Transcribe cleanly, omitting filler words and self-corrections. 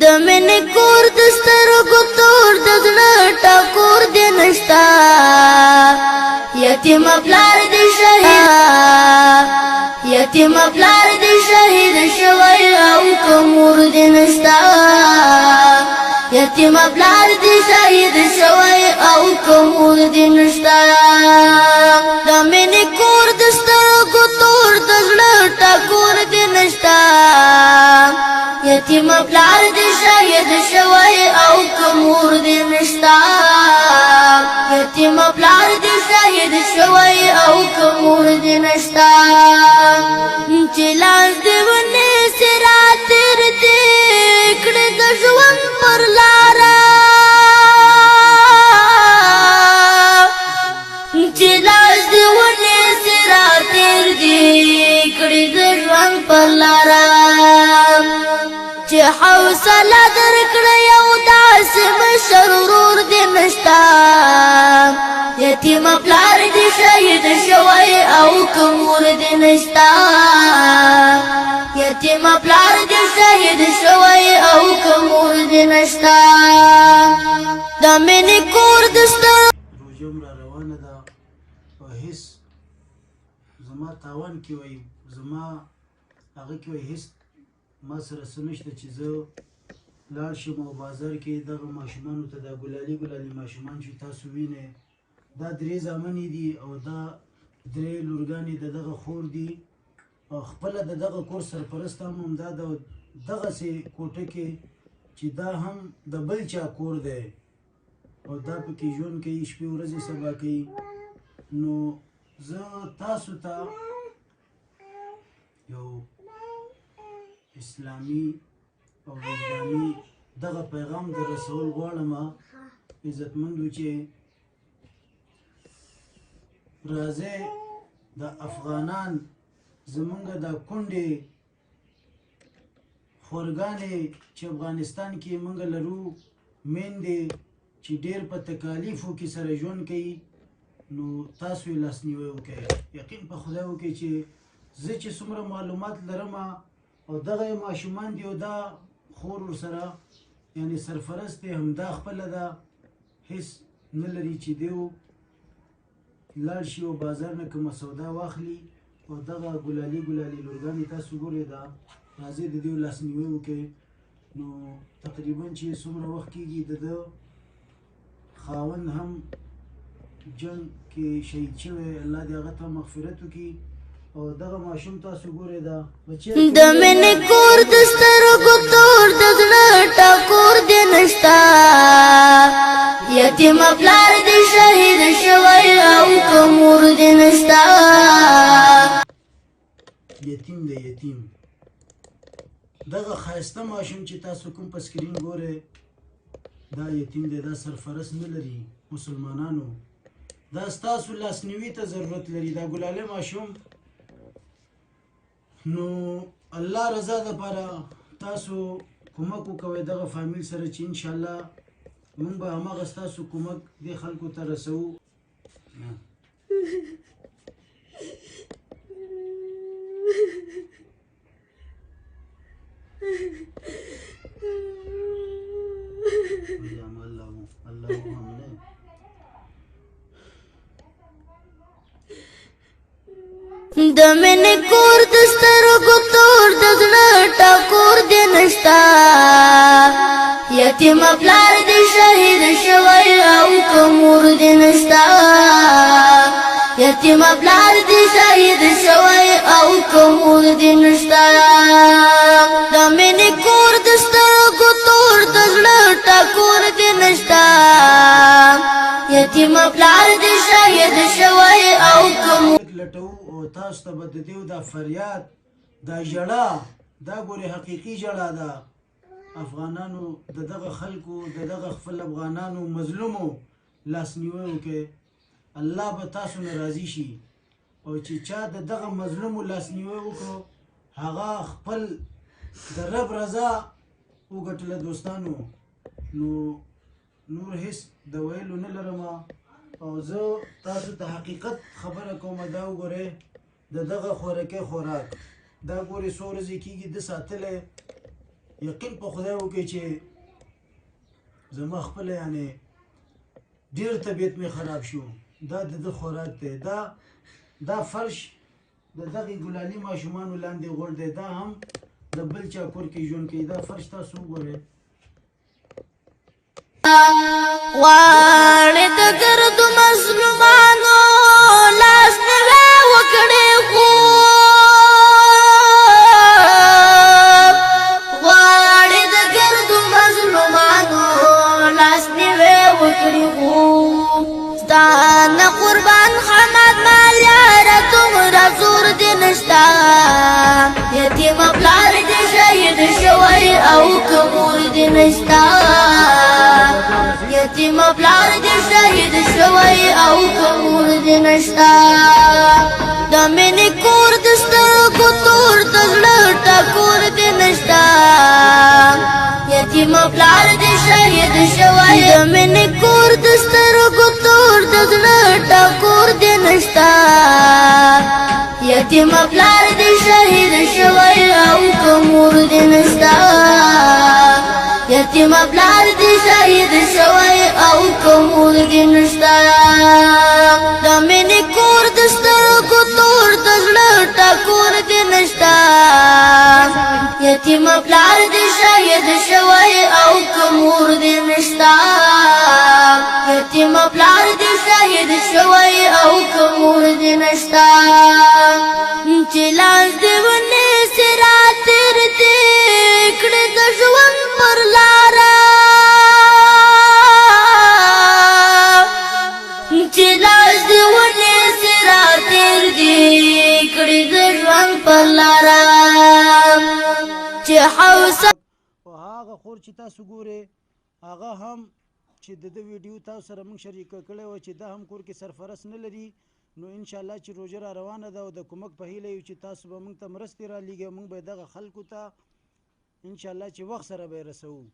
د مینې کور د سترګو تور د زړه ټکور دې نشتا یتیم پلار دې شهید یتیم پلار دې شهید شوی او کومور دې نشتا یتیم پلار دې شهید شوی او کومور دې نشتا د مینې کور د سترګو تور د زړه ټکور دې نشتا یتیم پلار دې شهید شوی او کومور دې نشتا یتیم پلار دې شهید شوی او کومور دې نشتا چې لاس دې ونې سرا تیر دې کړه د ژوند پر لارا چې لاس دې ونې سرا تیر دې کړه د ژوند پر لارا چې حوصله درکړه یو داسې مشر ورور دې نشتا یتیم پلار دې شهید شوی او کومور دې نشتا یتیم پلار دې شهید شوی او کومور دې نشتا د مینې کور د روژه را روانه ده او هیڅ زما تاوان کې وای زما هغه کې وای هیڅ ما سره څه نشته چې زه لاړ شم او بازار کې دغه ماشومانو ته دا ګلالي ماشومان چې تاسو وینئ دا درې زامنې دي او دا درې لورګانې د دغه خور دي او خپله د دغه کور سرپرست هم همدا د دغسې کوټه کې چې دا هم د بل چا کور دی او دا پکې ژوند کوي شپې ورځې سبا کوي نو زه تاسو ته یو اسلامي او وجداني دغه پیغام در رسول غواړم عزتمندو چې راځئ د افغانان زمونږ د کونډې خورګانې چې افغانستان کې مونږ لرو میندې چې ډېر په تکالیفو کې سره ژوند کوي نو تاسو یې لاسنیوی وکړئ یقین په خدای وکړئ چې زه چې څومره معلومات لرم او دغه ماشومان دی او دا خور ورسره یعنی سرفرست دی همدا خپله ده هیڅ نه لري چې دیو لاړ شي او بازار نه کومه سودا واخلي او دغه ګلالي لورګانې تاسو ګورئ دا راځئ د دې لاسنیوی وکړئ نو تقریبا چې څومره وخت کېږي د ده خاوند هم جنګ کې شهید شوی الله دې هغه ته مغفرت وکړي او دغه ماشوم تاسو ګورئ دا د مینې کور د سترګو تور د زړه ټکور دې نشتا یتیم پلار دې شهید شوی او کومور دې نشتا یتیم دی یتیم دغه ښایسته ماشوم چې تاسو کوم په سکرین ګورئ دا یتیم دی دا سرفرست نه لري مسلمانانو دا ستاسو لاسنیوي ته ضرورت لري دا ګلالی ماشوم نو الله رضا دپاره تاسو کومک وکوئ دغه فامیل سره چې انشاءالله مونږ به هماغه ستاسو کومک دې خلکو ته رسوو د مینې کور د سترګو تور د زړه ټکور دې نشتا یتیم پلار دې شهید شوی او کومور دې نشتا یتیم پلار دې شهید شوی او کومور دې نشتا د مینې کور د سترګو تور د زړه ټکور دې نشتا یتیم پلار دې شهید شوی او کومور لټو او تاسو ته به د دیو دا فریاد دا ژړا دا ګورې حقیقي ژړا ده افغانانو د دغه خلکو د دغه خپل افغانانو مظلومو لاسنیوی وکړئ الله به تاسو نه راضي شي او چې چا د دغه مظلومو لاسنیوی وکړو هغه خپل د رب رضا وګټله دوستانو نو نور هیڅ د ویلو نه لرم او زه تاسو ته حقیقت خبره کوم دا وګورئ د دغه خوراکي خوراک دا ګورې څو ورځې کېږي د ساتلی یقین په خدای وکړئ چې زما خپله یعنې ډېر طبیعت مې خراب شو. دا د ده خوراک دی. دا فرش د دغې ګلالي ماشومانو لاندې غوړ دی. دا هم د بل چا کور کې ژوند کوي. دا فرش تاسو وګورئ. غواړي د ګردو مظلومانو لاس نیوی وکړي خو غواړي د ګردو مظلومانو لاس نیوی وکړي خو ستا نه قربان حمد مال یاره دومره زور دې نشته یتیمه پلار دې شهید شوی او که مور دې نشته یتیمه پلار دې شهید شوی او که مور دې نشته د مینې کور د سترګو تور د زړه ټکور دې نشته یتیمه پلار دې شهید شوی د مینې کور د سترګو تور د زړه ټکور دې نشته یتیمه پلار دې شهید شوی او که مور دې نشته یتیمه پلار دې شهید شوی او که مور دې نشته د مینې کور د سترګو تور د زړه ټکور دې نشته یتیمه پلار دې شهید شوی او که مور دې نشته یتیمه پلار دې شهید شوی او که مور دې نشته چې لاس دې ونیسي راتېر دې کړې د ژوند پر لاره چې لاس دې ونیسي راتېر دې کړې د ژوند پر لاره چې حوصله او هغه خور چې تاسو ګورئ هغه هم چې د ده ویډیو تاسو سره موږ شریکه کړی وه چې دا هم کور کې سرپرست نه لري نو انشاءالله چې روژه را روانه ده او د کومک په هیله یو چې تاسو به موږ ته مرستې رالیږئ موږ به دغه خلکو ته انشاءالله چې وخت سره به یې رسوو.